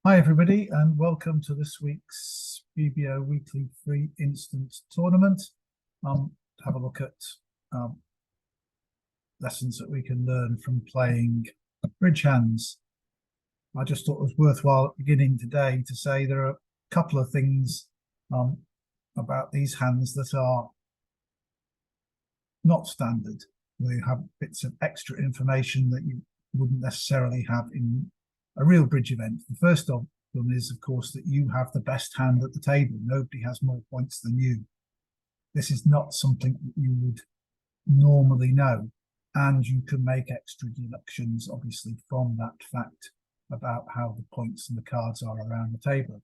Hi everybody and welcome to this week's BBO weekly free instance tournament. Have a look at lessons that we can learn from playing bridge hands. I just thought it was worthwhile at the beginning today to say there are a couple of things about these hands that are not standard. They have bits of extra information that you wouldn't necessarily have in a real bridge event. The first of them is, of course, that you have the best hand at the table. Nobody has more points than you. This is not something that you would normally know. And you can make extra deductions, obviously, from that fact about how the points and the cards are around the table.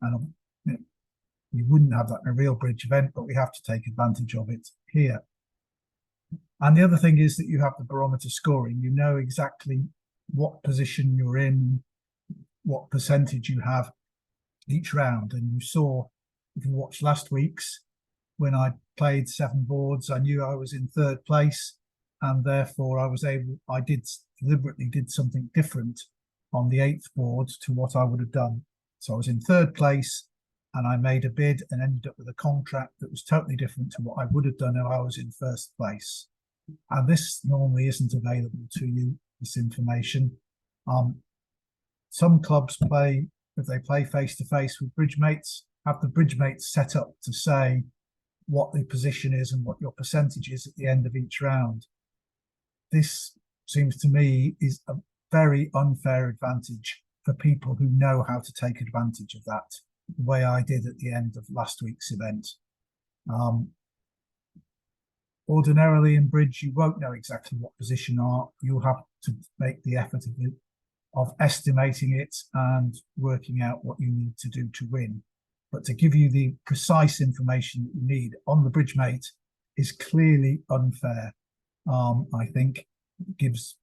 And you wouldn't have that in a real bridge event, but we have to take advantage of it here. And the other thing is that you have the barometer scoring. You know exactly what position you're in, what percentage you have each round. And you saw, if you watched last week's, when I played 7 boards, I knew I was in 3rd place, and therefore I deliberately did something different on the 8th board to what I would have done. So I was in 3rd place and I made a bid and ended up with a contract that was totally different to what I would have done if I was in 1st place. And this normally isn't available to you, this information. Some clubs play, if they play face-to-face with bridge mates, have the bridge mates set up to say what the position is and what your percentage is at the end of each round. This seems to me is a very unfair advantage for people who know how to take advantage of that, the way I did at the end of last week's event. Ordinarily in bridge, you won't know exactly what position are. You'll have to make the effort of estimating it and working out what you need to do to win. But to give you the precise information that you need on the bridge mate is clearly unfair. I think it gives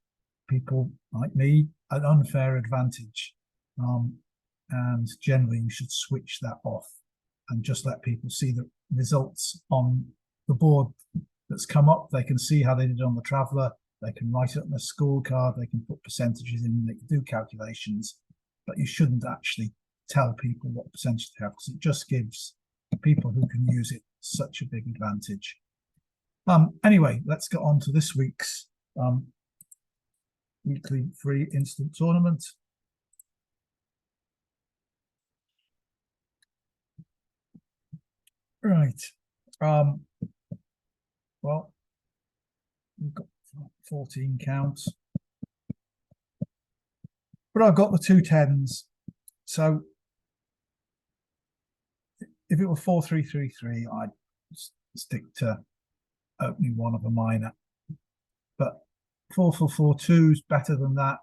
people like me an unfair advantage. And generally you should switch that off and just let people see the results on the board that's come up. They can see how they did on the Traveller. They can write it on a scorecard. They can put percentages in. They can do calculations, but you shouldn't actually tell people what percentage they have, because it just gives people who can use it such a big advantage. Anyway, let's get on to this week's weekly free instant tournament. Right. Well, we've got 14 counts, but I've got the 2 10s. So if it were 4-3-3-3, I'd stick to opening one of a minor. But 4-4-4-2 is better than that.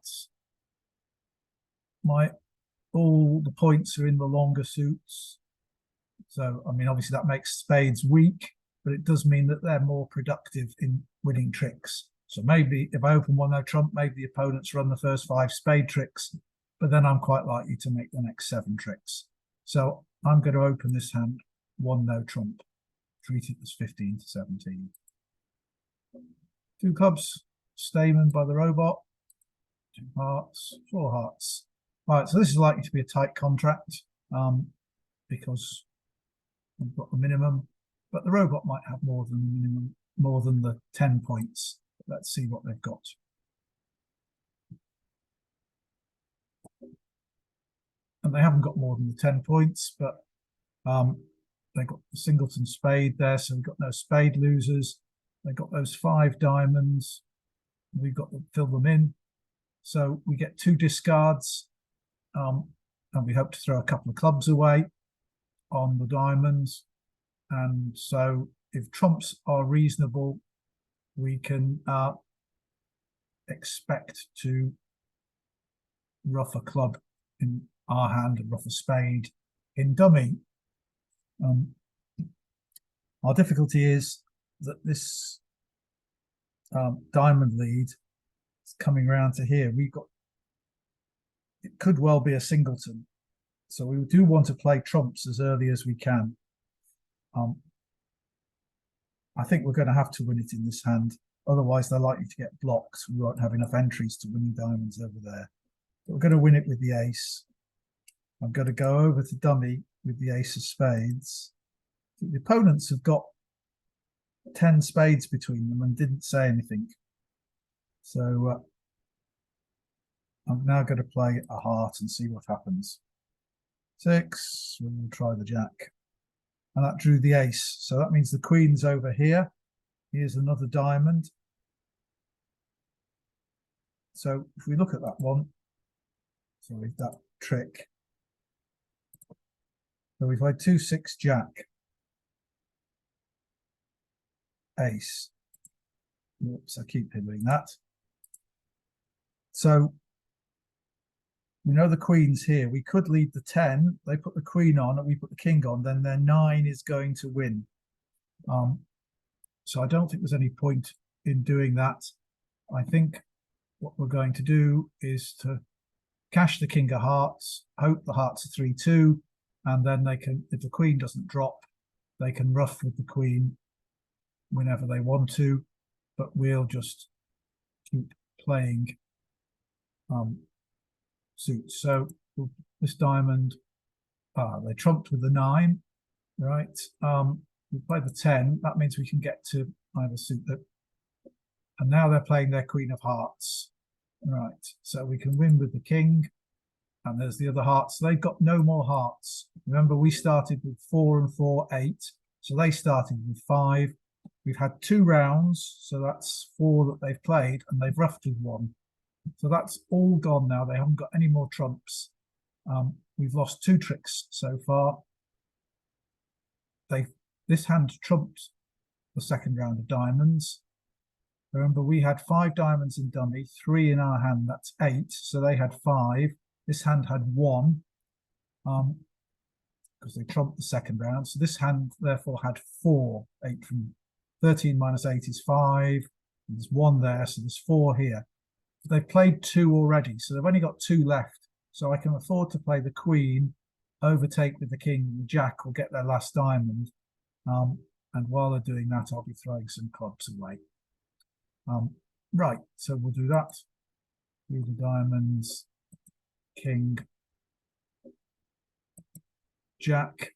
All the points are in the longer suits. So, I mean, obviously that makes spades weak, but it does mean that they're more productive in winning tricks. So maybe if I open 1 no trump, maybe the opponents run the first 5 spade tricks, but then I'm quite likely to make the next 7 tricks. So I'm going to open this hand 1 no trump, treat it as 15-17. 2 clubs, Stamen by the robot, 2 hearts, 4 hearts. Right, so this is likely to be a tight contract because we've got the minimum, but the robot might have more than the minimum, more than the 10 points. Let's see what they've got. And they haven't got more than the 10 points, but they've got the singleton spade there, so we've got no spade losers. They've got those 5 diamonds. We've got to fill them in. So we get 2 discards, and we hope to throw a couple of clubs away on the diamonds. And so if trumps are reasonable, we can expect to ruff a club in our hand and ruff a spade in dummy. Our difficulty is that this diamond lead is coming around to here. It could well be a singleton, so we do want to play trumps as early as we can. I think we're going to have to win it in this hand, otherwise they're likely to get blocked. We won't have enough entries to winning diamonds over there, but we're going to win it with the ace. I'm going to go over to dummy with the ace of spades. The opponents have got 10 spades between them and didn't say anything. So I'm now going to play a heart and see what happens. 6, we'll try the jack. And that drew the ace. So that means the queen's over here. Here's another diamond. So if we look at that one, sorry, that trick. So we've played 2, 6, jack, ace. Oops, I keep doing that. So we know the queen's here. We could lead the 10. They put the queen on and we put the king on. Then their 9 is going to win. So I don't think there's any point in doing that. I think what we're going to do is to cash the king of hearts, hope the hearts are 3-2, and then they can, if the queen doesn't drop, they can ruff with the queen whenever they want to, but we'll just keep playing suits. So this diamond, they trumped with the 9, right? We play the 10. That means we can get to either suit that. And now they're playing their queen of hearts, right? So we can win with the king. And there's the other hearts. So they've got no more hearts. Remember, we started with 4 and 4, 8. So they started with 5. We've had 2 rounds. So that's 4 that they've played, and they've ruffed with 1. So that's all gone now. They haven't got any more trumps. We've lost 2 tricks so far. This hand trumped the second round of diamonds. Remember, we had 5 diamonds in dummy, 3 in our hand. That's 8. So they had 5. This hand had 1, because they trumped the second round. So this hand therefore had 4. 8 from 13 minus 8 is 5. There's 1 there, so there's 4 here. They've played 2 already, so they've only got 2 left. So I can afford to play the queen, overtake with the king, and the jack will get their last diamond. And while they're doing that, I'll be throwing some clubs away. Right, so we'll do that. 3 the diamonds, king, jack.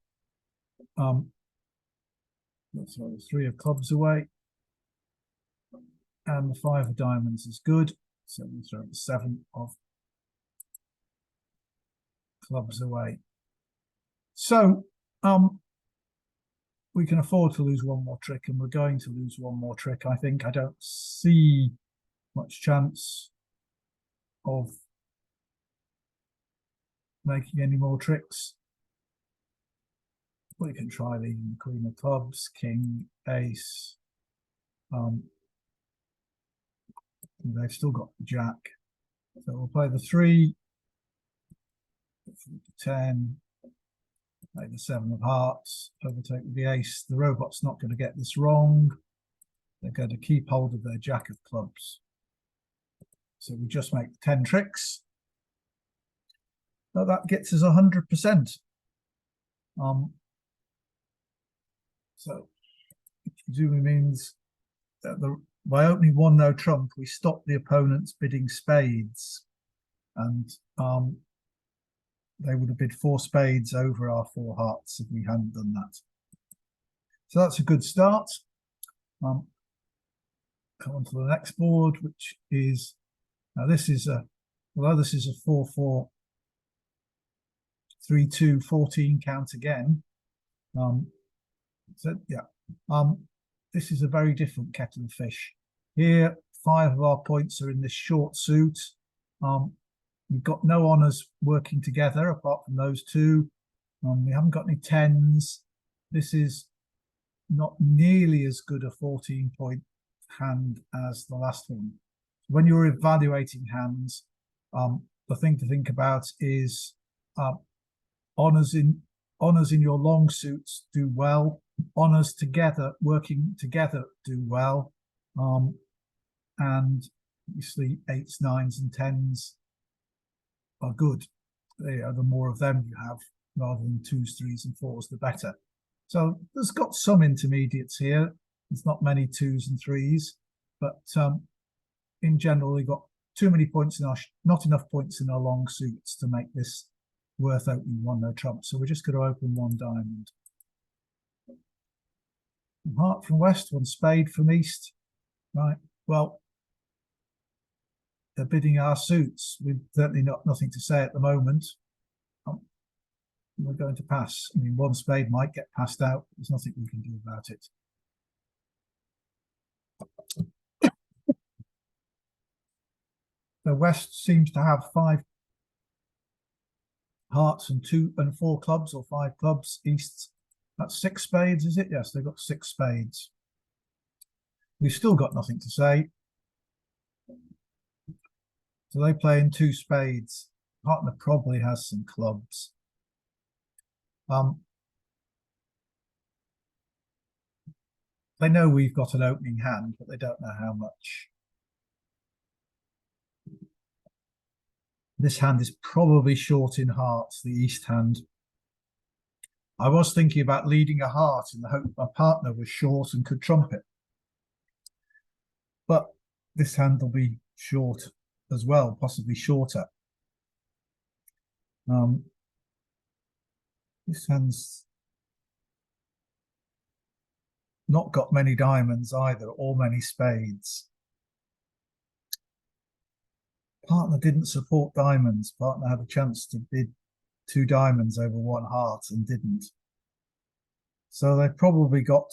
Let's throw the 3 of clubs away. And the 5 of diamonds is good. So we'll throw the 7 of clubs away. So we can afford to lose 1 more trick, and we're going to lose 1 more trick. I think I don't see much chance of making any more tricks. We can try leading the queen of clubs, king, ace. They've still got the jack. So we'll play the 3, 10, play the 7 of hearts, overtake with the ace. The robot's not going to get this wrong. They're going to keep hold of their jack of clubs. So we just make 10 tricks. Now that gets us 100%. So it presumably means that by opening 1 no trump, we stop the opponent's bidding spades, and they would have bid 4 spades over our 4 hearts if we hadn't done that. So that's a good start. Come on to the next board, which is, now this is a, although this is a 4-4, 3-2, 14 count again. So yeah, this is a very different kettle of fish. Here, 5 of our points are in this short suit. We've got no honours working together apart from those 2. We haven't got any 10s. This is not nearly as good a 14-point hand as the last one. When you're evaluating hands, the thing to think about is honours in your long suits do well. Honours together, working together, do well. And obviously 8s, 9s, and 10s are good. The more of them you have, rather than 2s, 3s, and 4s, the better. So there's got some intermediates here. There's not many 2s and 3s, but in general, we've got too many points in our, not enough points in our long suits to make this worth opening one no trump. So we're just going to open one diamond. Heart from west, one spade from east. Right. Well, they're bidding our suits. We've certainly nothing to say at the moment. We're going to pass. I mean, one spade might get passed out. There's nothing we can do about it. The west seems to have 5 hearts and 2 and 4 clubs, or 5 clubs. East, that's 6 spades, is it? Yes, they've got 6 spades. We've still got nothing to say. So they play in 2 spades. Partner probably has some clubs. They know we've got an opening hand, but they don't know how much. This hand is probably short in hearts, the east hand. I was thinking about leading a heart in the hope my partner was short and could trump it. But this hand will be short as well, possibly shorter. This hand's not got many diamonds either, or many spades. Partner didn't support diamonds. Partner had a chance to bid 2 diamonds over 1 heart and didn't. So they've probably got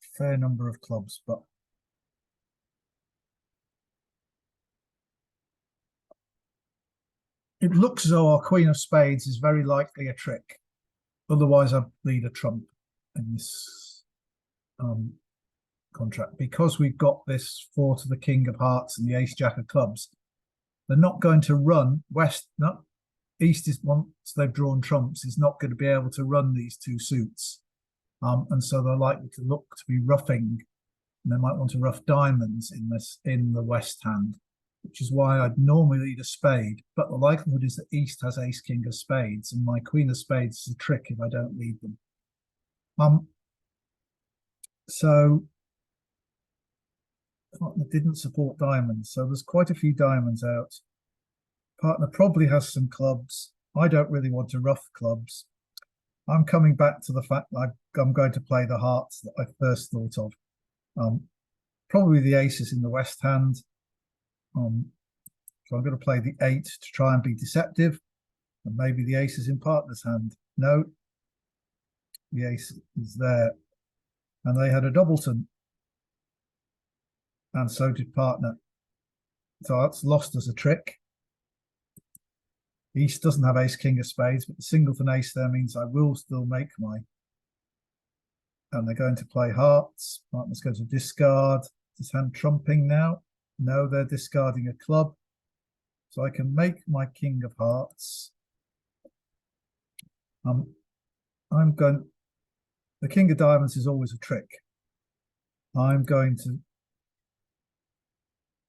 a fair number of clubs, but it looks as though our queen of spades is very likely a trick. Otherwise, I'd lead a trump in this contract. Because we've got this 4 to the king of hearts and the ace jack of clubs, they're not going to run west. No, east is, once they've drawn trumps, is not going to be able to run these 2 suits. And so they're likely to look to be roughing, and they might want to rough diamonds in the west hand, which is why I'd normally lead a spade. But the likelihood is that east has ace king of spades, and my queen of spades is a trick if I don't lead them. So partner didn't support diamonds, so there's quite a few diamonds out. Partner probably has some clubs. I don't really want to rough clubs. I'm coming back to the fact that I'm going to play the hearts that I first thought of. Probably the aces in the west hand. So I'm going to play the 8 to try and be deceptive, and maybe the aces in partner's hand. No, the ace is there, and they had a doubleton, and so did partner. So that's lost as a trick. East doesn't have ace king of spades, but the singleton ace there means I will still make my. And they're going to play hearts. Partner's going to discard. Is hand trumping now? No, they're discarding a club. So I can make my king of hearts. I'm going. The king of diamonds is always a trick. I'm going to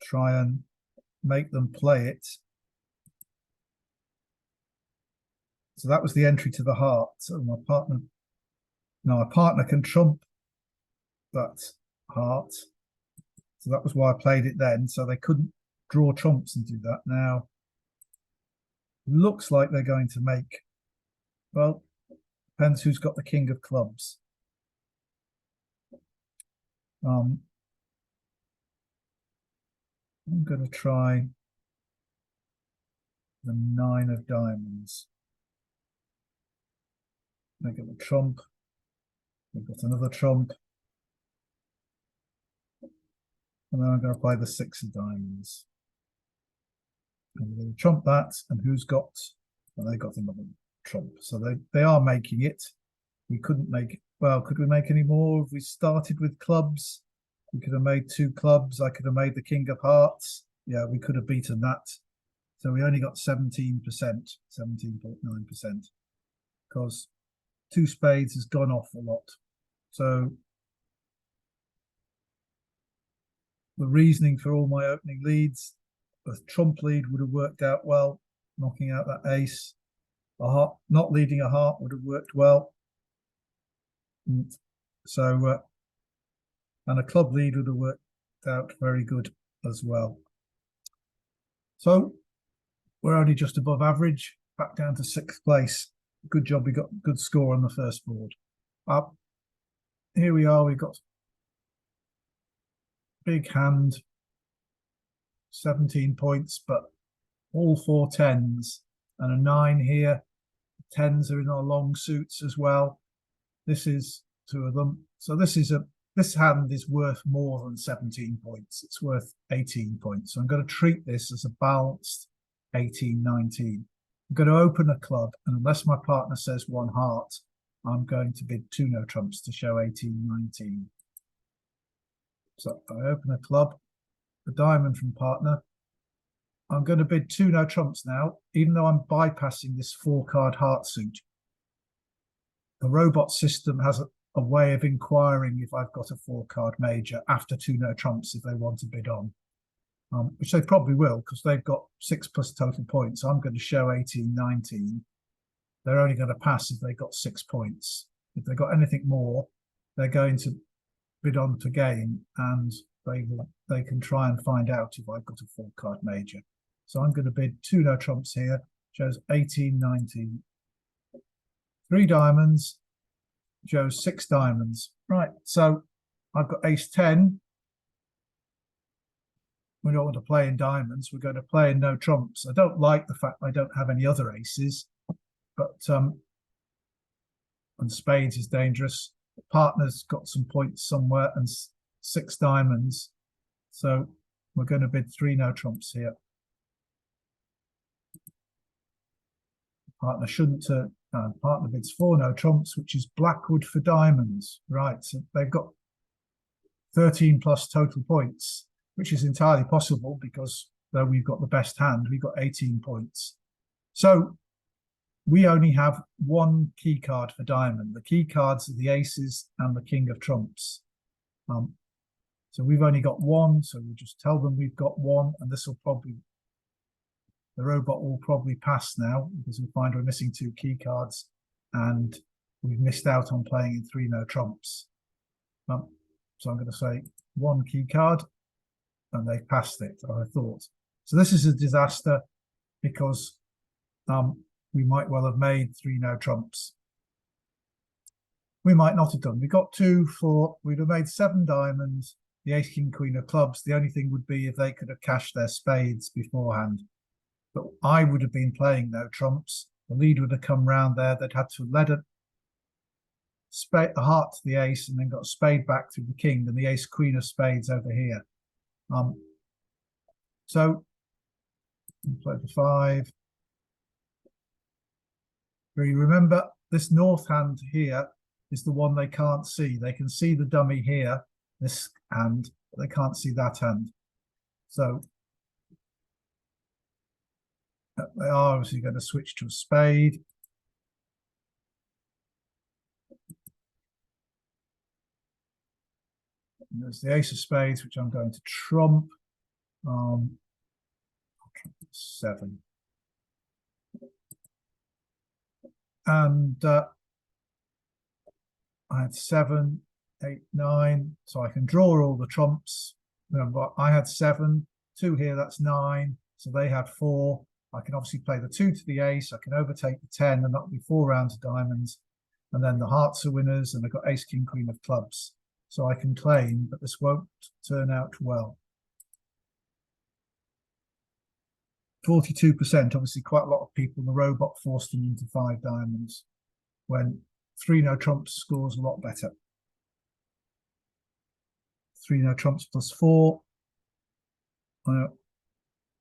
try and make them play it. So that was the entry to the heart. So my partner, now a partner can trump that heart. So that was why I played it then. So they couldn't draw trumps and do that. Now, looks like they're going to make, well, depends who's got the king of clubs. I'm going to try the 9 of diamonds. They get a trump. We've got another trump. And then I'm going to play the 6 of diamonds. And we're going to trump that. And who's got? Well, they got another trump. So they are making it. We couldn't make, well, could we make any more? If we started with clubs, we could have made 2 clubs. I could have made the king of hearts. Yeah, we could have beaten that. So we only got 17%, 17.9%, because 2 spades has gone off a lot. So the reasoning for all my opening leads, the trump lead would have worked out well, knocking out that ace. A heart, not leading a heart would have worked well. And so, and a club lead would have worked out very good as well. So we're only just above average. back down to sixth place. Good job, we got a good score on the first board. Up here we are. We've got big hand, 17 points, but all 4 tens and a 9 here. Tens are in our long suits as well. This is 2 of them. So this hand is worth more than 17 points. It's worth 18 points. So I'm going to treat this as a balanced 18-19. I'm going to open a club, and unless my partner says 1 heart, I'm going to bid 2 no trumps to show 18-19. So I open a club, a diamond from partner. I'm going to bid 2 no trumps now, even though I'm bypassing this 4-card heart suit. The robot system has a way of inquiring if I've got a 4-card major after 2 no trumps if they want to bid on, which they probably will because they've got 6 plus total points. I'm going to show 18-19. They're only going to pass if they got 6 points. If they got anything more, they're going to bid on to gain, and they can try and find out if I've got a 4-card major. So I'm going to bid 2 no trumps here, shows 18-19. 3 diamonds, shows 6 diamonds. Right, so I've got ace 10. We don't want to play in diamonds. We're going to play in no trumps. I don't like the fact I don't have any other aces, but and spades is dangerous. The partner's got some points somewhere and 6 diamonds. So we're going to bid 3 no trumps here. Partner shouldn't. Partner bids 4 no trumps, which is blackwood for diamonds. Right, so they've got 13 plus total points, which is entirely possible because though we've got the best hand, we've got 18 points. So we only have 1 key card for diamond. The key cards are the aces and the king of trumps. So we've only got 1, so we'll just tell them we've got 1, and this will probably, the robot will probably pass now because we find we're missing 2 key cards and we've missed out on playing in 3 no trumps. So I'm going to say 1 key card, and they've passed it, I thought. So this is a disaster because we might well have made 3 no trumps. We might not have done. We got 2, 4, we'd have made 7 diamonds, the ace, king, queen of clubs. The only thing would be if they could have cashed their spades beforehand. But I would have been playing no trumps. The lead would have come round there. They'd had to have led a heart to the ace and then got a spade back through the king and the ace, queen of spades over here. So play the 5. Remember, this north hand here is the one they can't see. They can see the dummy here, this hand, but they can't see that hand. So they are obviously going to switch to a spade. And there's the ace of spades, which I'm going to trump. I'll trump 7. And I had 7, 8, 9, so I can draw all the trumps. Remember, I had 7, 2 here, that's 9, so they had 4. I can obviously play the 2 to the ace, I can overtake the 10, and that'll be 4 rounds of diamonds. And then the hearts are winners, and I've got ace, king, queen of clubs. So I can claim, but this won't turn out well. 42%, obviously quite a lot of people, the robot forced them into 5 diamonds, when 3 no trumps scores a lot better. 3 no trumps plus 4.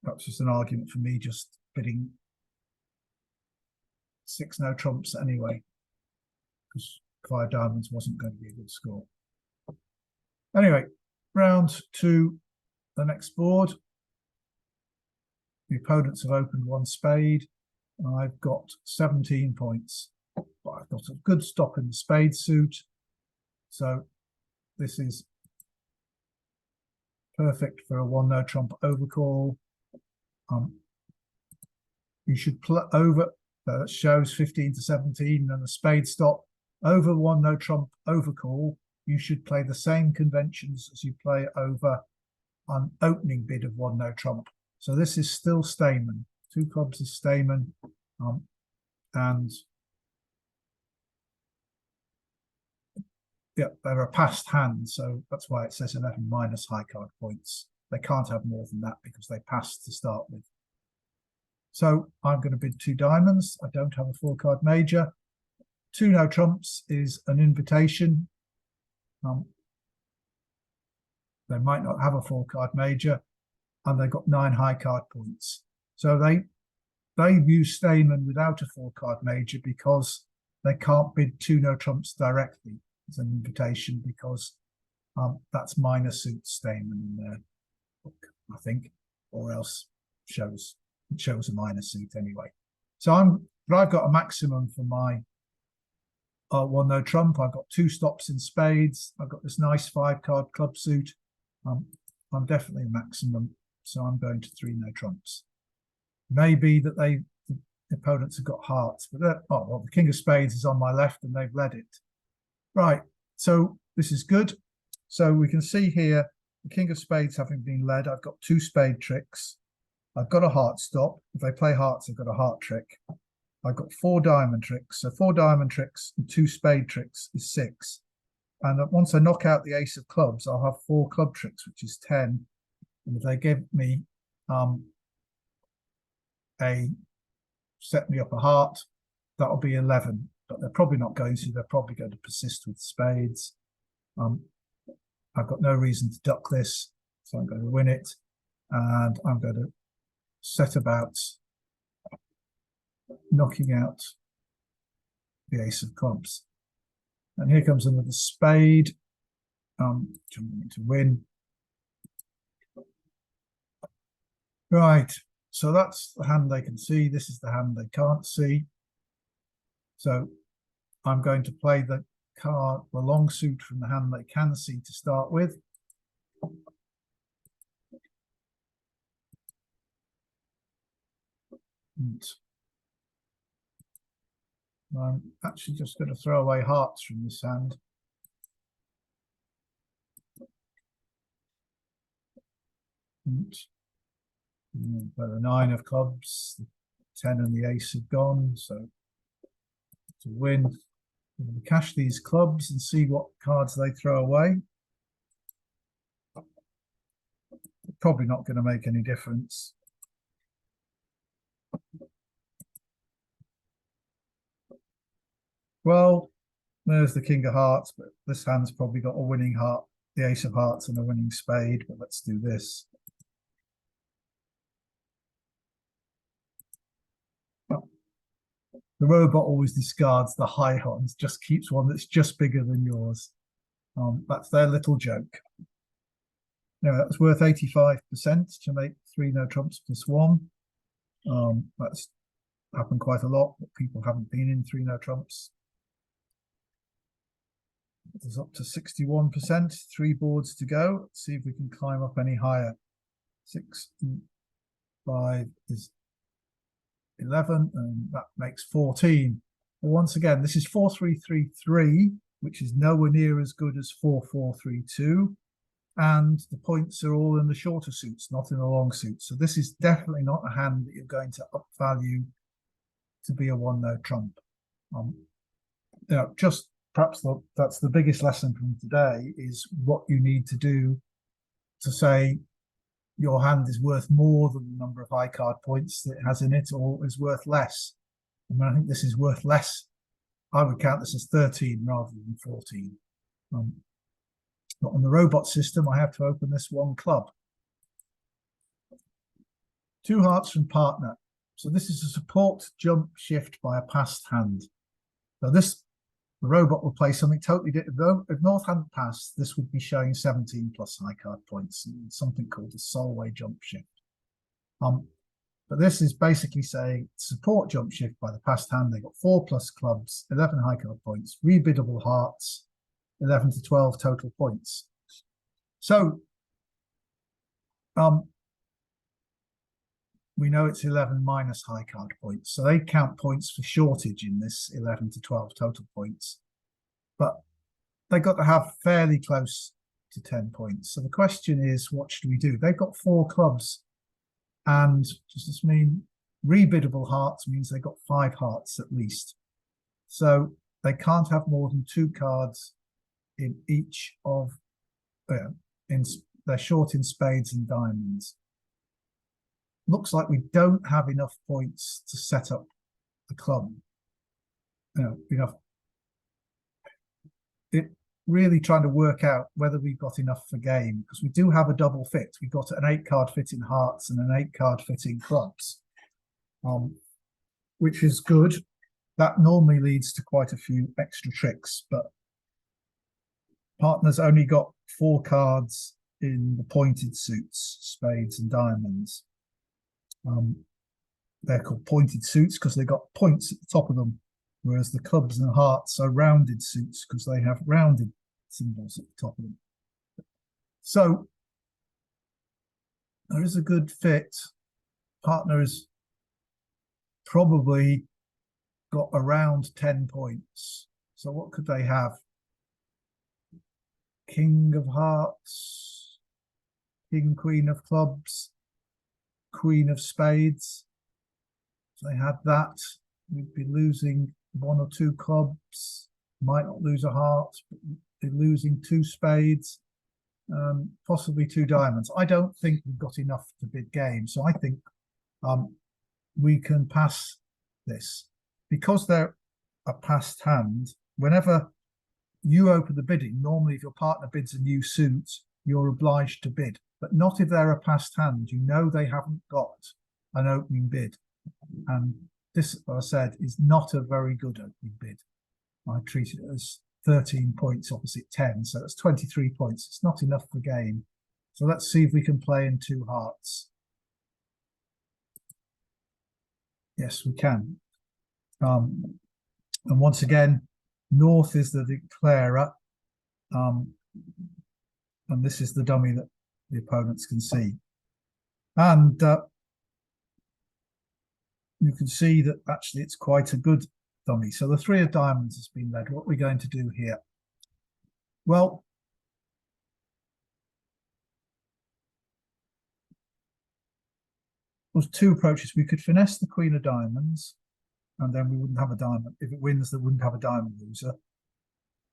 That's just an argument for me just bidding 6 no trumps anyway, because 5 diamonds wasn't going to be a good score. Anyway, round 2, the next board. The opponents have opened 1 spade, and I've got 17 points. But I've got a good stop in the spade suit, so this is perfect for a 1 no trump overcall. You should play over, that shows 15 to 17, and the spade stop over 1 no trump overcall. You should play the same conventions as you play over an opening bid of 1 no trump. So this is still Stayman. 2 clubs is Stayman. And yeah, they're a passed hand, so that's why it says 11 minus high card points. They can't have more than that because they passed to start with. So I'm going to bid 2 diamonds. I don't have a 4-card major. 2 no trumps is an invitation. They might not have a 4-card major, and they've got 9 high card points. So they use Stayman without a 4-card major because they can't bid 2 no trumps directly as an invitation, because that's minor suit Stayman in their book, I think, or else it shows a minor suit anyway. So I've got a maximum for my 1 no trump. I've got 2 stops in spades. I've got this nice 5-card club suit. I'm definitely a maximum, so I'm going to 3 no trumps. Maybe that the opponents have got hearts, but the king of spades is on my left and they've led it. Right, so this is good. So we can see here the king of spades having been led. I've got 2 spade tricks. I've got a heart stop. If they play hearts, I've got a heart trick. I've got 4 diamond tricks. So 4 diamond tricks and 2 spade tricks is 6. And once I knock out the ace of clubs, I'll have 4 club tricks, which is 10. And if they give me set me up a heart, that'll be 11. But they're probably not going to. They're probably going to persist with spades. I've got no reason to duck this, so I'm going to win it. And I'm going to set about knocking out the ace of clubs. And here comes another spade, which I'm going to win. Right, so that's the hand they can see. This is the hand they can't see. So I'm going to play the long suit from the hand they can see to start with. And I'm actually just going to throw away hearts from this hand. And the 9 of clubs, the 10 and the ace have gone. So to win, I'm going to cash these clubs and see what cards they throw away. Probably not going to make any difference. Well, there's the king of hearts, but this hand's probably got a winning heart, the ace of hearts and a winning spade, but let's do this. The robot always discards the high ones, just keeps one that's just bigger than yours. That's their little joke. Now, that was worth 85% to make 3 no trumps plus 1. That's happened quite a lot, but people haven't been in 3 no trumps. It's up to 61%, 3 boards to go. Let's see if we can climb up any higher. 6 and 5 is 11, and that makes 14. But once again, this is 4-3-3-3, which is nowhere near as good as 4-4-3-2. And the points are all in the shorter suits, not in the long suits. So this is definitely not a hand that you're going to upvalue to be a 1 no trump. Just perhaps that's the biggest lesson from today, is what you need to do to say your hand is worth more than the number of high card points that it has in it, or is worth less. I mean, I think this is worth less. I would count this as 13 rather than 14. But on the robot system, I have to open this 1 club. 2 hearts from partner. So this is a support jump shift by a passed hand. So the robot will play something totally different. If North hadn't passed, this would be showing 17 plus high card points, and something called a Solway jump shift. But this is basically saying support jump shift by the passed hand. They got 4 plus clubs, 11 high card points, rebiddable hearts, 11 to 12 total points. So we know it's 11 minus high card points. So they count points for shortage in this 11 to 12 total points. But they got to have fairly close to 10 points. So the question is, what should we do? They've got 4 clubs. And does this mean Rebiddable hearts means they got 5 hearts at least. So they can't have more than 2 cards in each of, they're short in spades and diamonds. Looks like we don't have enough points to set up the club. Enough. It really trying to work out whether we've got enough for game, because we do have a double fit. We've got an 8-card fit in hearts and an 8-card fit in clubs, which is good. That normally leads to quite a few extra tricks, but partner's only got 4 cards in the pointed suits, spades and diamonds. They're called pointed suits because they got points at the top of them, whereas the clubs and hearts are rounded suits because they have rounded symbols at the top of them. So there is a good fit. Partner has probably got around 10 points. So what could they have? King of hearts, king, queen of clubs, queen of spades. If they had that, we'd be losing 1 or 2 clubs, might not lose a heart, but be losing 2 spades, possibly 2 diamonds. I don't think we've got enough to bid game, so I think we can pass this. Because they're a passed hand, whenever you open the bidding, normally if your partner bids a new suit, you're obliged to bid, but not if they're a passed hand. You know they haven't got an opening bid. And this, as I said, is not a very good opening bid. I treat it as 13 points opposite 10, so that's 23 points. It's not enough for game. So let's see if we can play in 2 hearts. Yes, we can. And once again, North is the declarer, and this is the dummy that the opponents can see. And you can see that actually it's quite a good dummy. So the 3 of diamonds has been led. What are we going to do here? Well, there's 2 approaches. We could finesse the queen of diamonds, and then we wouldn't have a diamond. If it wins, they wouldn't have a diamond loser.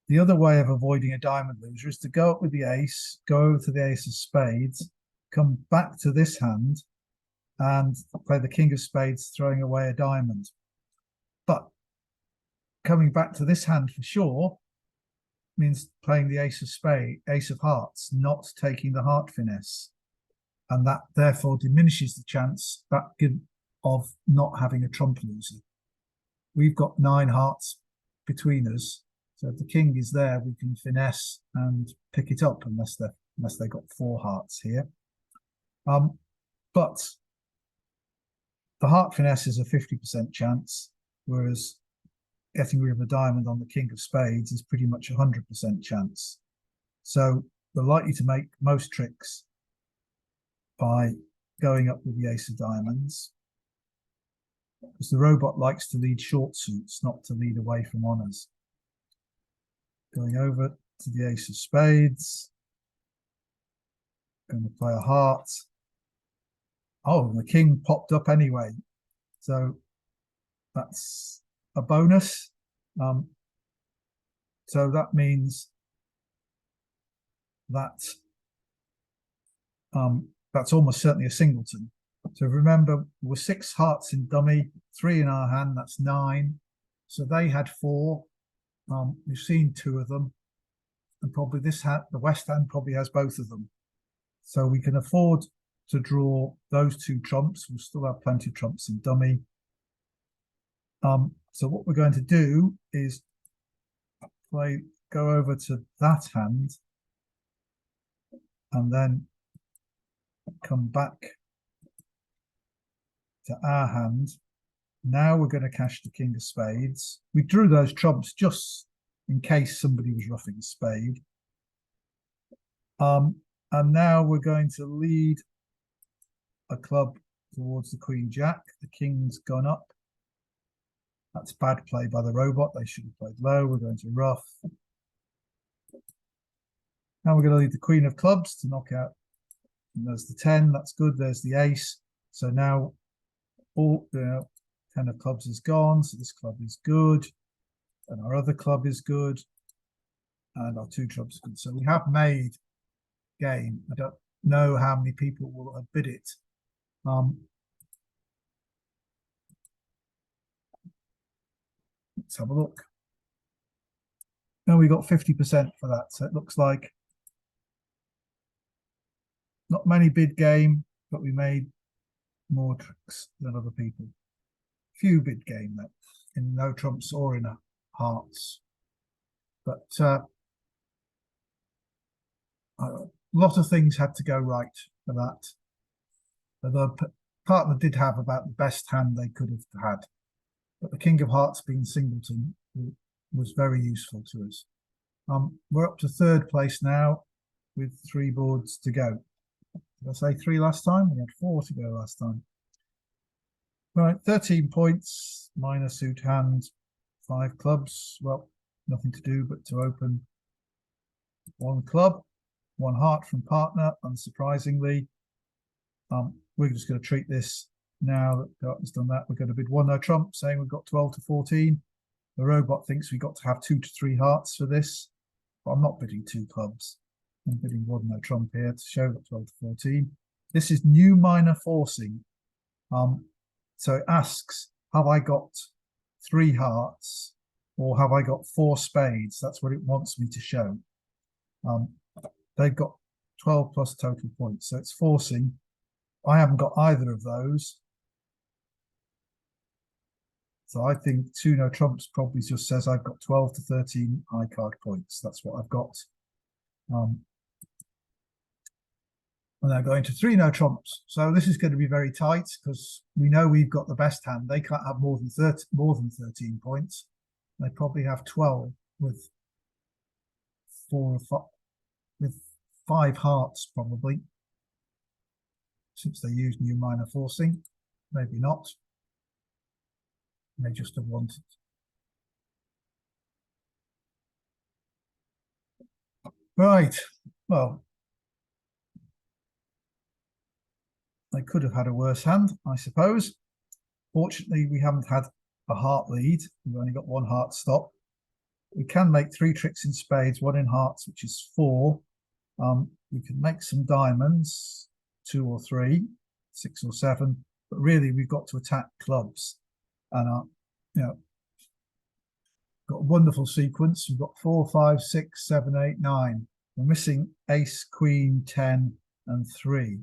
The other way of avoiding a diamond loser is to go up with the ace, go over to the ace of spades, come back to this hand, and play the king of spades, throwing away a diamond. But coming back to this hand for sure means playing the ace of hearts, not taking the heart finesse. And that therefore diminishes the chance of not having a trump loser. We've got 9 hearts between us, so if the king is there, we can finesse and pick it up unless they got 4 hearts here. But the heart finesse is a 50% chance, whereas getting rid of a diamond on the king of spades is pretty much 100% chance. So we're likely to make most tricks by going up with the ace of diamonds, because the robot likes to lead short suits, not to lead away from honors. Going over to the ace of spades, going to play a heart. Oh, the king popped up anyway, so that's a bonus. So that means that that's almost certainly a singleton. So remember, we're 6 hearts in dummy, 3 in our hand, that's 9. So they had 4. We've seen 2 of them, and probably this hand, the west hand, probably has both of them. So we can afford to draw those 2 trumps. We'll still have plenty of trumps in dummy. So what we're going to do is go over to that hand, and then come back to our hand. Now we're going to cash the king of spades. We drew those trumps just in case somebody was roughing a spade. And now we're going to lead a club towards the queen jack. The king's gone up. That's bad play by the robot. They should have played low. We're going to rough. Now we're going to lead the queen of clubs to knock out. And there's the 10. That's good. There's the ace. So now all, 10 of clubs is gone, so this club is good, and our other club is good, and our 2 clubs are good. So we have made game. I don't know how many people will have bid it. Let's have a look. No, we got 50% for that, so it looks like not many bid game, but we made more tricks than other people. Few bid game though, in no trumps or in hearts. But a lot of things had to go right for that. The partner did have about the best hand they could have had, but the King of Hearts being singleton was very useful to us. We're up to 3rd place now with 3 boards to go. Did I say 3 last time? We had 4 to go last time. Right, 13 points, minor suit hand, 5 clubs. Well, nothing to do but to open 1 club, 1 heart from partner, unsurprisingly. We're just going to treat this now that partner's done that. We're going to bid 1 no trump, saying we've got 12 to 14. The robot thinks we've got to have 2 to 3 hearts for this, but I'm not bidding 2 clubs. I'm bidding 1 no trump here to show that 12 to 14. This is new minor forcing. So it asks, have I got 3 hearts or have I got 4 spades? That's what it wants me to show. They've got 12 plus total points, so it's forcing. I haven't got either of those. So I think 2 no trumps probably just says I've got 12 to 13 high card points. That's what I've got. And they're going to 3 no trumps. So this is going to be very tight because we know we've got the best hand. They can't have more than 13 points. They probably have 12 with 5 hearts probably, since they use new minor forcing. Maybe not. They just have wanted. Right. Well, they could have had a worse hand, I suppose. Fortunately, we haven't had a heart lead. We've only got 1 heart stop. We can make 3 tricks in spades, 1 in hearts, which is 4. We can make some diamonds, 2 or 3, 6 or 7. But really, we've got to attack clubs. And, got a wonderful sequence. We've got 4, 5, 6, 7, 8, 9. We're missing ace, queen, 10, and 3.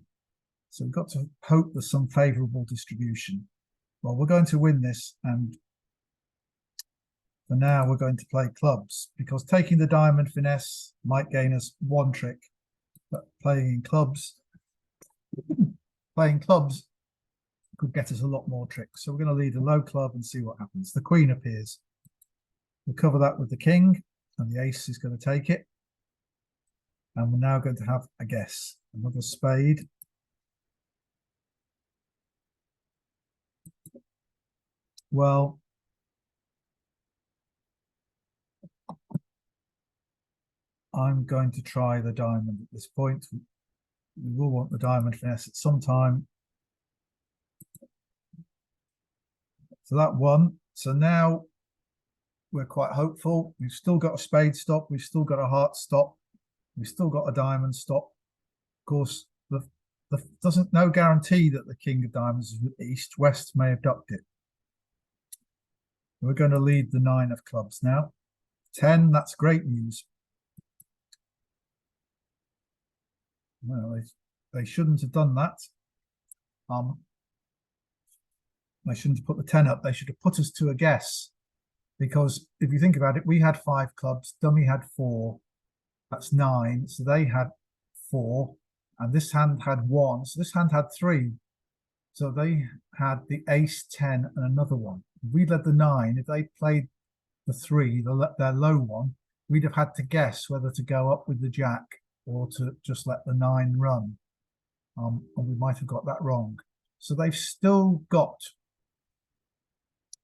So we've got to hope there's some favourable distribution. Well, we're going to win this, and for now we're going to play clubs, because taking the diamond finesse might gain us 1 trick, but playing clubs could get us a lot more tricks. So we're going to lead a low club and see what happens. The queen appears. We'll cover that with the king, and the ace is going to take it. And we're now going to have a guess. Another spade. Well, I'm going to try the diamond at this point. We will want the diamond finesse at some time. So that won. So now we're quite hopeful. We've still got a spade stop. We've still got a heart stop. We've still got a diamond stop. Of course, no guarantee that the king of diamonds is east. West may have ducked it. We're going to lead the 9 of clubs now. 10, that's great news. Well, they shouldn't have done that. They shouldn't have put the 10 up. They should have put us to a guess. Because if you think about it, we had 5 clubs, dummy had 4. That's 9. So they had 4. And this hand had 1. So this hand had 3. So they had the ace, 10, and another one. We led the 9. If they played the 3, their low one, we'd have had to guess whether to go up with the jack or to just let the 9 run. And we might have got that wrong. So they've still got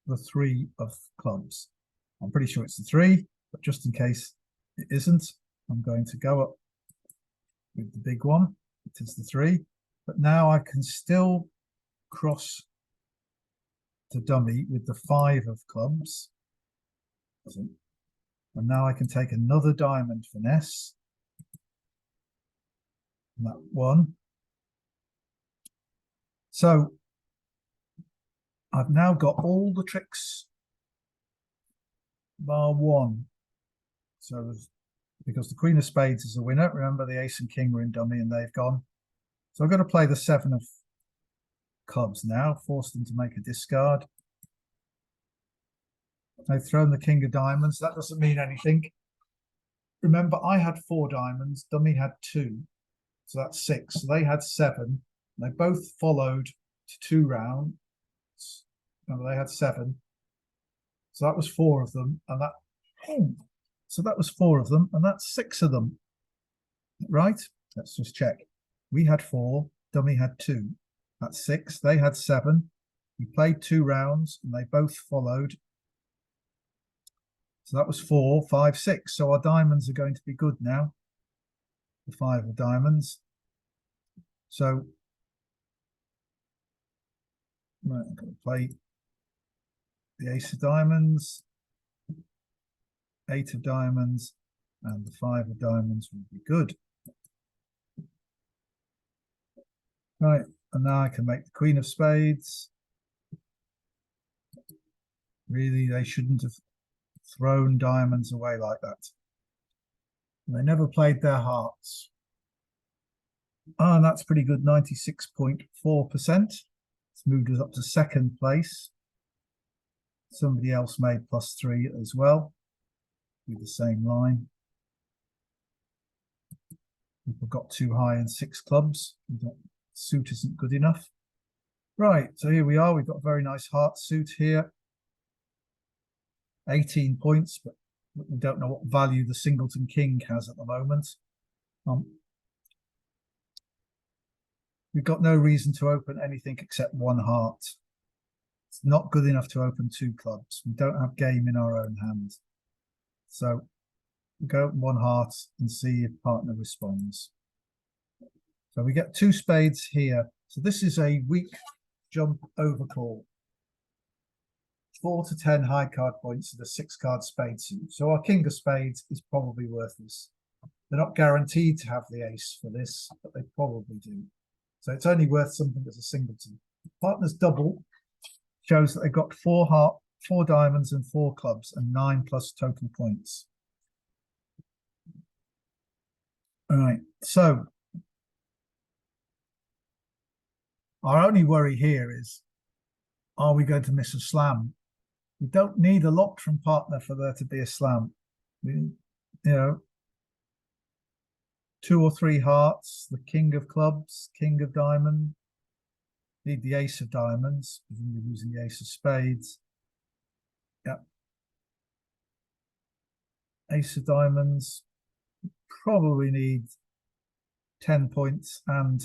the 3 of clubs. I'm pretty sure it's the 3, but just in case it isn't, I'm going to go up with the big one. It is the 3. But now I can still cross to dummy with the 5 of clubs. And now I can take another diamond finesse. And that 1. So I've now got all the tricks bar 1. So because the Queen of Spades is a winner, remember the Ace and King were in dummy and they've gone. So I've got to play the 7 of clubs now, force them to make a discard. They've thrown the King of Diamonds. That doesn't mean anything. Remember, I had 4 diamonds, dummy had 2. So that's 6. So they had 7. They both followed to 2 rounds. Remember, they had 7. So that was 4 of them. And that, so that was 4 of them. And that's 6 of them. Right? Let's just check. We had 4. Dummy had 2. That's 6. They had 7. We played 2 rounds and they both followed. So that was 4, 5, 6. So our diamonds are going to be good now. The 5 of diamonds. So right, I'm going to play the Ace of Diamonds, 8 of Diamonds, and the 5 of Diamonds will be good. Right, and now I can make the Queen of Spades. Really, they shouldn't have thrown diamonds away like that. They never played their hearts. Oh, and that's pretty good, 96.4%. It's moved us up to 2nd place. Somebody else made +3 as well, with the same line. People got too high in 6 clubs. Suit isn't good enough. Right, so here we are. We've got a very nice heart suit here. 18 points, but we don't know what value the singleton king has at the moment. We've got no reason to open anything except 1 heart. It's not good enough to open 2 clubs. We don't have game in our own hand. So we go open 1 heart and see if partner responds. So we get 2 spades here. So this is a weak jump overcall. 4 to 10 high card points and a 6-card spade suit. So our king of spades is probably worthless. They're not guaranteed to have the ace for this, but they probably do. So it's only worth something as a singleton. Partner's double shows that they've got 4 diamonds and 4 clubs and 9+ total points. All right, so our only worry here is, are we going to miss a slam? We don't need a lot from partner for there to be a slam. You know, 2 or 3 hearts, the king of clubs, king of diamond, need the ace of diamonds, we're using the ace of spades. Yep. Ace of diamonds, probably need 10 points and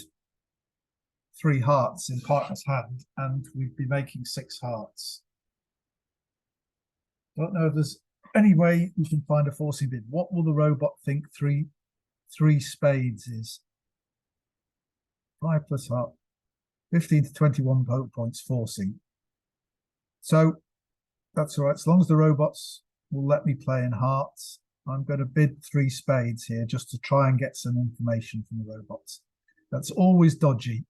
3 hearts in partner's hand, and we'd be making 6 hearts. Don't know if there's any way we can find a forcing bid. What will the robot think 3 spades is? 5 plus heart, 15 to 21 points forcing. So that's all right. As long as the robots will let me play in hearts, I'm going to bid 3 spades here just to try and get some information from the robots. That's always dodgy.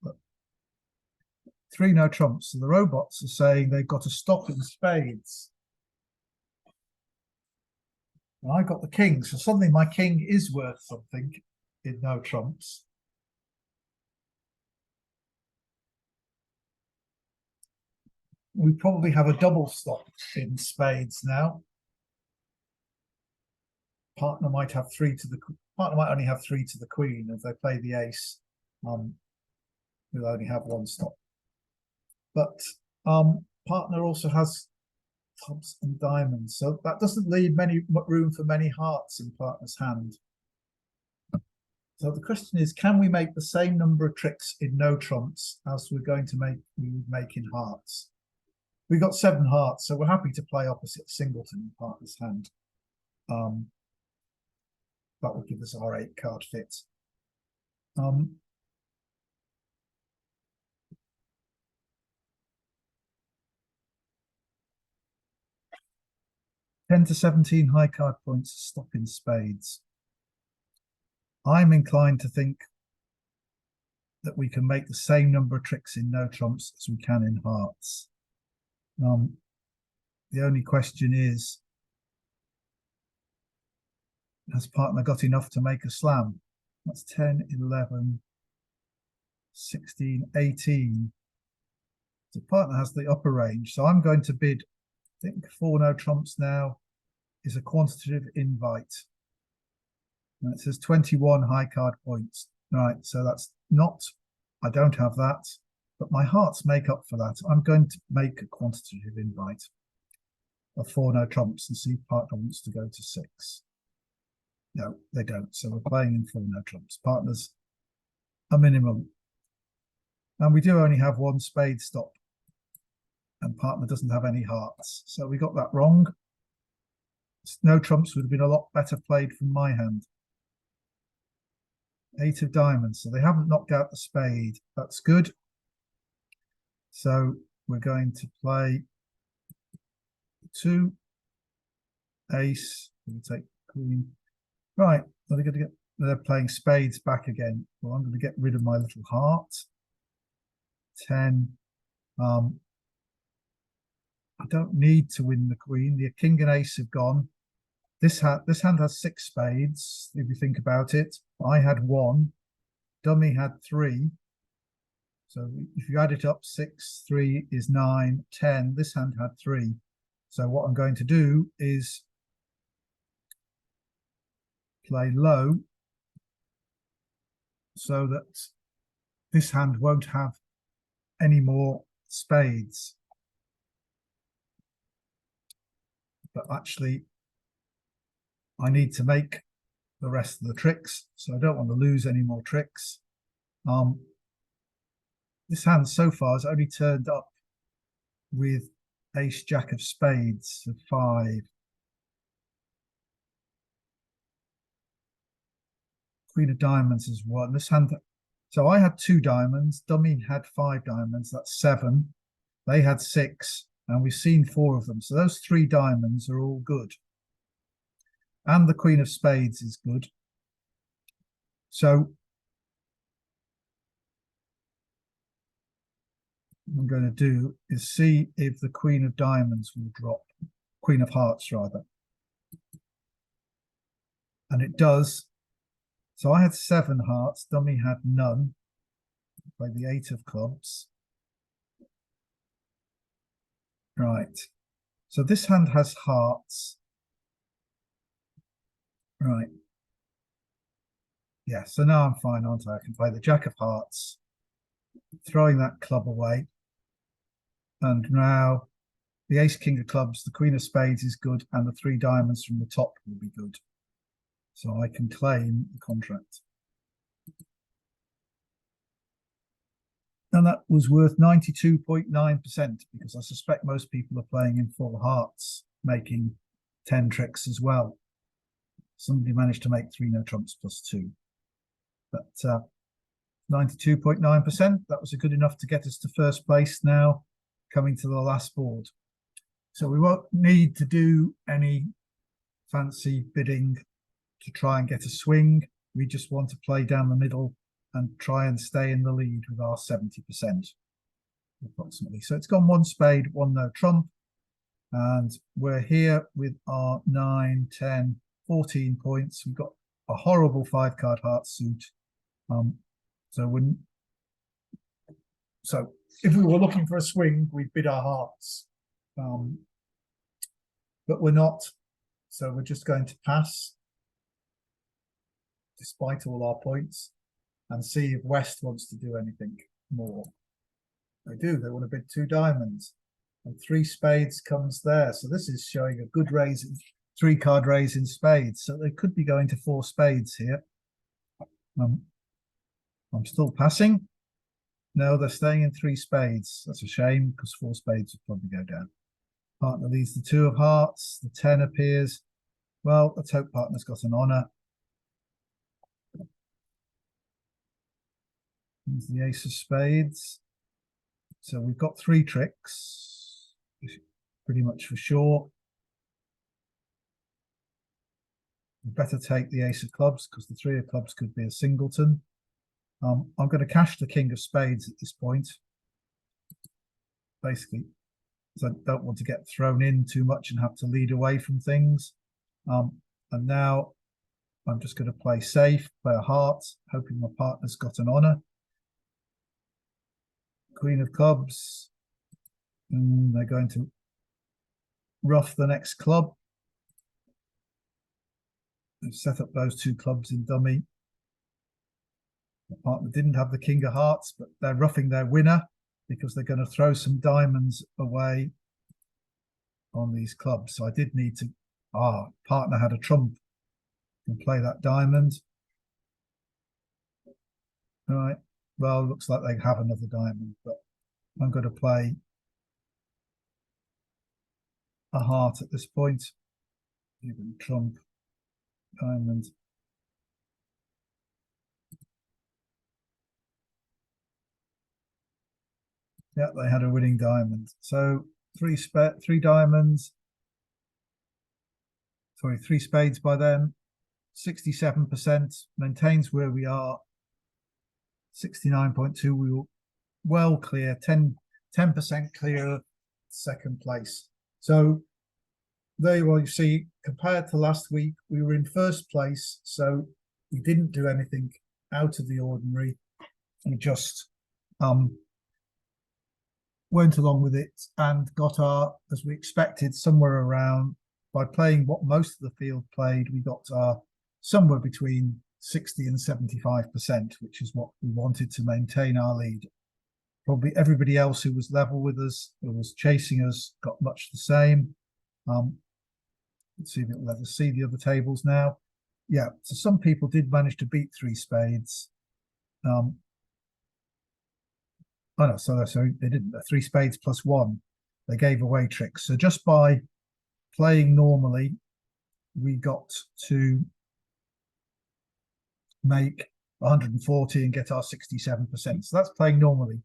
But 3 no trumps. So the robots are saying they've got to stop in spades. And I got the king, so suddenly my king is worth something in no trumps. We probably have a double stop in spades now. Partner might have 3 to the partner might only have 3 to the queen. If they play the ace, we'll only have 1 stop. But partner also has clubs and diamonds, so that doesn't leave room for many hearts in partner's hand. So the question is, can we make the same number of tricks in no trumps as we would make in hearts? We got 7 hearts, so we're happy to play opposite singleton in partner's hand. That would give us our 8 card fit. 10 to 17 high card points, stop in spades. I'm inclined to think that we can make the same number of tricks in no trumps as we can in hearts. The only question is, has partner got enough to make a slam? That's 10, 11, 16, 18. So partner has the upper range. So I'm going to bid, I think 4 no trumps now is a quantitative invite. And it says 21 high card points. Right, so that's not, I don't have that, but my hearts make up for that. I'm going to make a quantitative invite of 4 no trumps and see if partner wants to go to 6. No, they don't. So we're playing in 4 no trumps. Partner's a minimum. And we do only have 1 spade stop. And partner doesn't have any hearts. So we got that wrong. No trumps would have been a lot better played from my hand. 8 of diamonds. So they haven't knocked out the spade. That's good. So we're going to play 2. Ace. We'll take queen. Right. They're playing spades back again. Well, I'm going to get rid of my little heart. 10. I don't need to win the queen. The king and ace have gone. This hand has 6 spades, if you think about it. I had 1. Dummy had 3. So if you add it up, 6, 3 is 9, 10. This hand had 3. So what I'm going to do is play low so that this hand won't have any more spades. But actually, I need to make the rest of the tricks, so I don't want to lose any more tricks. This hand so far has only turned up with ace jack of spades of 5. Queen of diamonds is 1. This hand, so I had 2 diamonds, dummy had 5 diamonds, that's 7. They had 6, and we've seen 4 of them. So those 3 diamonds are all good. And the queen of spades is good. So what I'm going to do is see if the queen of diamonds will drop. Queen of hearts, rather. And it does. So I had 7 hearts, dummy had none. Play the 8 of clubs. Right. So this hand has hearts. Right. Yeah, so now I'm fine, aren't I? I can play the jack of hearts, throwing that club away. And now the ace king of clubs, the queen of spades is good, and the 3 diamonds from the top will be good. So I can claim the contract. And that was worth 92.9% because I suspect most people are playing in full hearts, making 10 tricks as well. Somebody managed to make 3 no trumps plus 2. But 92.9%, that was good enough to get us to first place now, coming to the last board. So we won't need to do any fancy bidding to try and get a swing. We just want to play down the middle and try and stay in the lead with our 70% approximately. So it's gone 1 spade, 1 no trump. And we're here with our 9, 10, 14 points. We've got a horrible 5 card heart suit. So if we were looking for a swing, we'd bid our hearts. But we're not. So we're just going to pass despite all our points and see if West wants to do anything more. They do. They want to bid 2 diamonds. And 3 spades comes there. So this is showing a good raise, 3 card raise in spades. So they could be going to 4 spades here. I'm still passing. No, they're staying in 3 spades. That's a shame because 4 spades would probably go down. Partner leads the 2 of hearts. The 10 appears. Well, let's hope partner's got an honor. Here's the ace of spades. So we've got 3 tricks, pretty much for sure. We better take the ace of clubs because the three of clubs could be a singleton. I'm going to cash the king of spades at this point, basically, because I don't want to get thrown in too much and have to lead away from things. And now I'm just going to play safe, play a heart, hoping my partner's got an honor. Queen of clubs. And they're going to rough the next club. They've set up those two clubs in dummy. My partner didn't have the king of hearts, but they're roughing their winner because they're going to throw some diamonds away on these clubs. So I did need to, partner had a trump and play that diamond. All right, well, looks like they have another diamond, but I'm going to play a heart at this point. Even trump, diamond. Yeah, they had a winning diamond. So three diamonds. Sorry, three spades by them. 67%, maintains where we are. 69.2, we were well clear, 10% clear of second place. So there you are, you see, compared to last week, we were in first place, so we didn't do anything out of the ordinary. We just went along with it and got our, as we expected, somewhere around, by playing what most of the field played, we got our somewhere between 60 and 75%, which is what we wanted to maintain our lead. Probably everybody else who was level with us, who was chasing us, got much the same. Let's see if it'll let us see the other tables now. Yeah, so some people did manage to beat three spades. Oh no, so they didn't. Three spades plus one. They gave away tricks. So just by playing normally, we got to make 140 and get our 67%. So that's playing normally.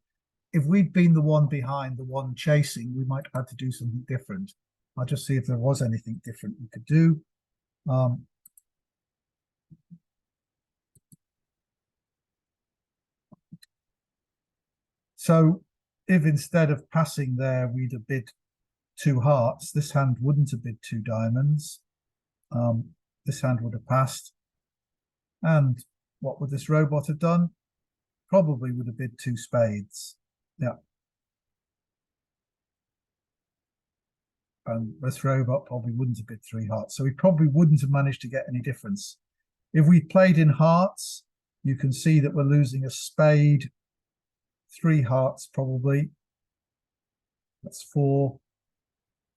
If we'd been the one behind, the one chasing, we might have had to do something different. I'll just see if there was anything different we could do. So if instead of passing there, we'd have bid two hearts, this hand wouldn't have bid two diamonds. This hand would have passed. And what would this robot have done? Probably would have bid two spades. Yeah. And this robot probably wouldn't have bid three hearts. So we probably wouldn't have managed to get any difference. If we played in hearts, you can see that we're losing a spade, three hearts probably. That's four.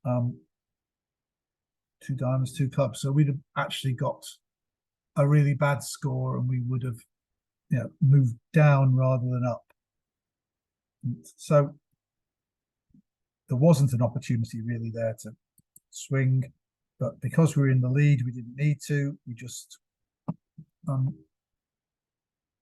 Two diamonds, two clubs. So we'd have actually got a really bad score and we would have, moved down rather than up. So there wasn't an opportunity really there to swing, but because we were in the lead, we didn't need to. We just,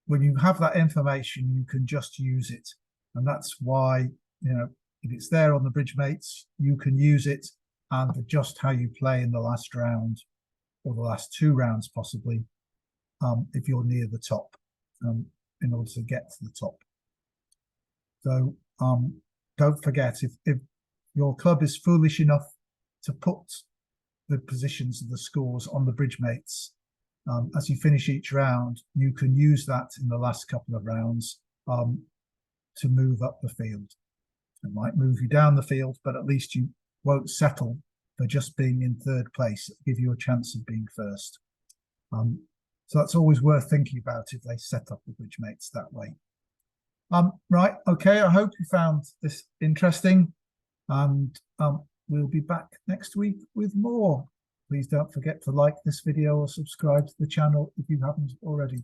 when you have that information, you can just use it. And that's why, if it's there on the bridge mates, you can use it and adjust how you play in the last round or the last two rounds, possibly, if you're near the top, in order to get to the top. So don't forget, if your club is foolish enough to put the positions of the scores on the bridge mates, as you finish each round, you can use that in the last couple of rounds to move up the field. It might move you down the field, but at least you won't settle for just being in third place. It'll give you a chance of being first. So that's always worth thinking about if they set up the bridge mates that way. Right, okay, I hope you found this interesting, and we'll be back next week with more. Please don't forget to like this video or subscribe to the channel if you haven't already.